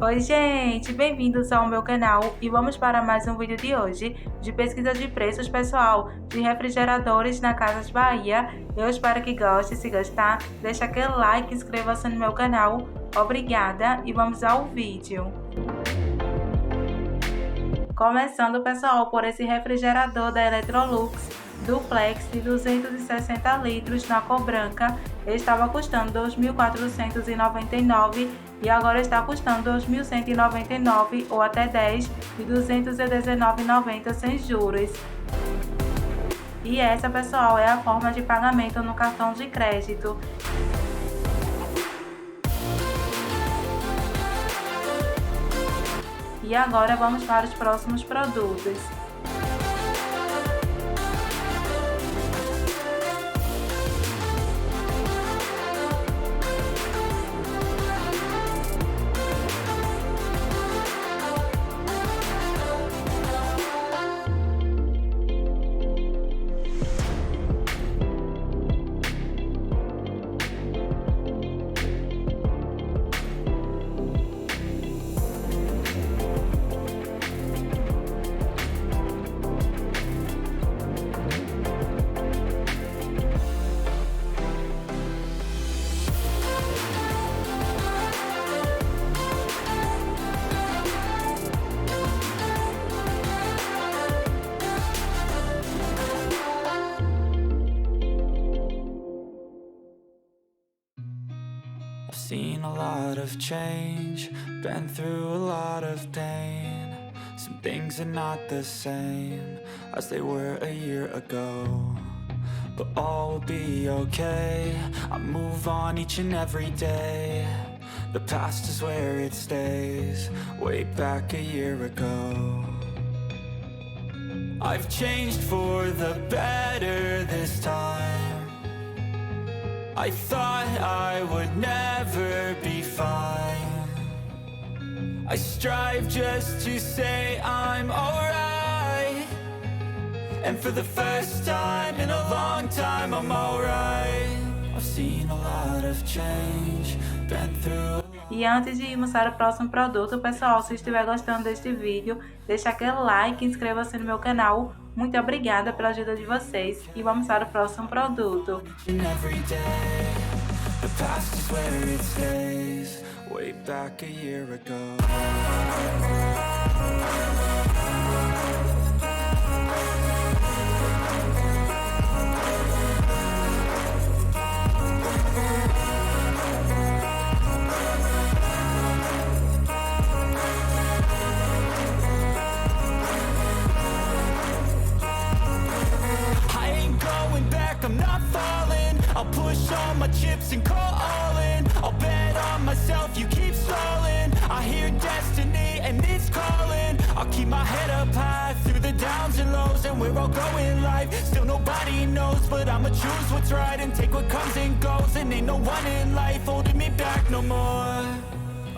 Oi gente, bem-vindos ao meu canal e vamos para mais um vídeo de hoje de pesquisa de preços, pessoal, de refrigeradores na Casas Bahia. Eu espero que goste. Se gostar, deixa aquele like, inscreva-se no meu canal. Obrigada e vamos ao vídeo. Começando, pessoal, por esse refrigerador da Electrolux Duplex de 260 litros na cor branca. Estava custando R$ 2.499 e agora está custando R$ 2.199 ou até 10 de R$ 219,90 sem juros. E essa, pessoal, é a forma de pagamento no cartão de crédito. E agora vamos para os próximos produtos. Seen a lot of change, been through a lot of pain. Some things are not the same as they were a year ago, but all will be okay. I move on each and every day. The past is where it stays, way back a year ago. I've changed for the better this time. I thought I would never be fine. I strive just to say I'm alright, and for the first time in a long time I'm alright. I've seen a lot of change, been through. E antes de irmos para o próximo produto, pessoal, se estiver gostando deste vídeo, deixa aquele like, inscreva-se no meu canal. Muito obrigada pela ajuda de vocês e vamos para o próximo produto. I'm not falling, I'll push all my chips and call all in. I'll bet on myself, you keep stalling. I hear destiny and it's calling. I'll keep my head up high through the downs and lows, and we're all going live. Still nobody knows, but I'ma choose what's right and take what comes and goes. And ain't no one in life holding me back no more.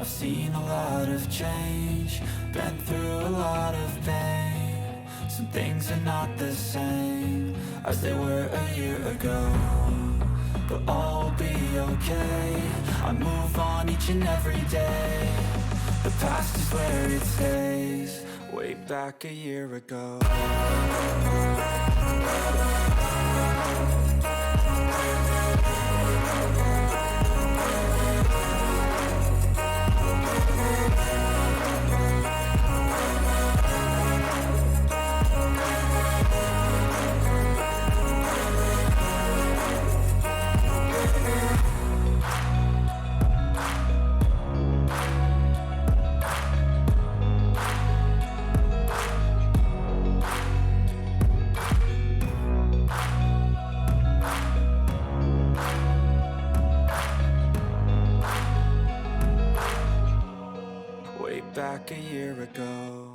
I've seen a lot of change, been through a lot of pain. Some things are not the same as they were a year ago, but all will be okay. I move on each and every day. The past is where it stays, way back a year ago. Back a year ago.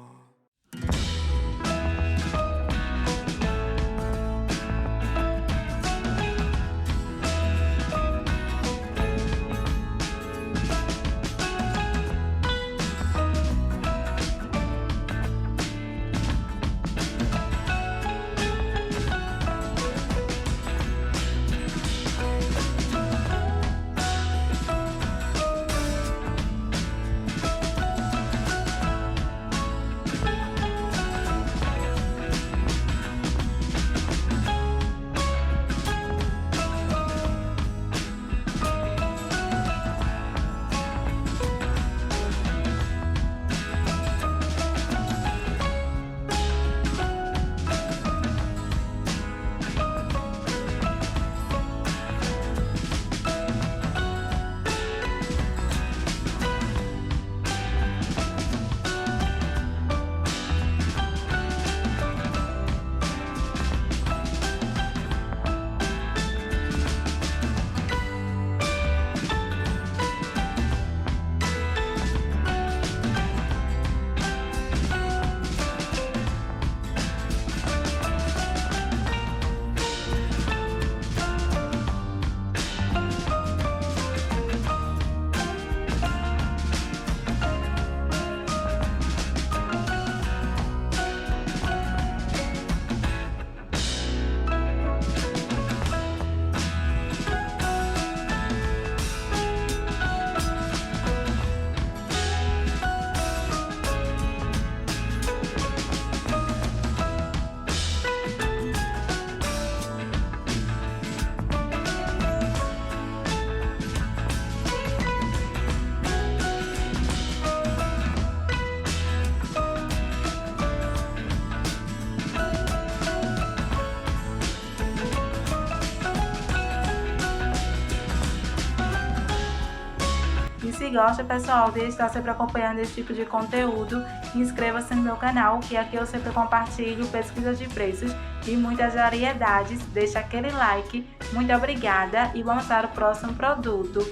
gosta, pessoal, de estar sempre acompanhando esse tipo de conteúdo, inscreva-se no meu canal, que aqui eu sempre compartilho pesquisas de preços e muitas variedades. Deixa aquele like, muito obrigada e vamos para o próximo produto.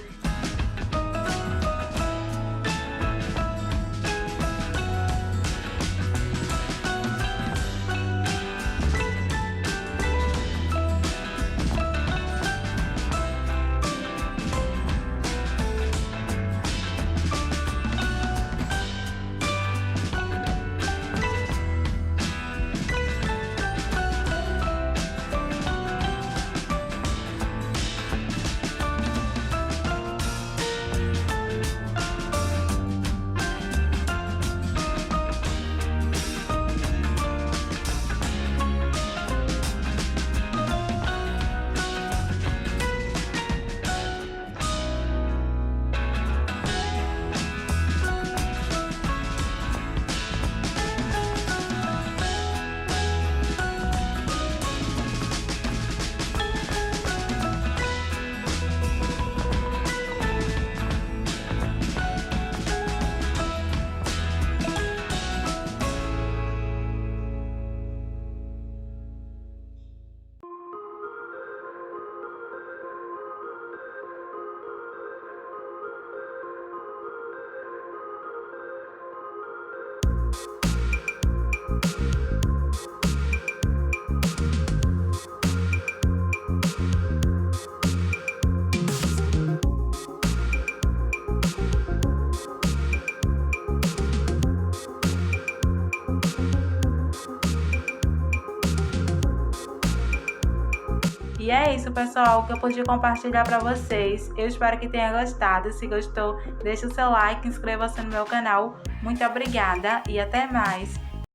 E é isso, pessoal, que eu pude compartilhar para vocês. Eu espero que tenha gostado. Se gostou, deixa o seu like, inscreva-se no meu canal. Muito obrigada e até mais!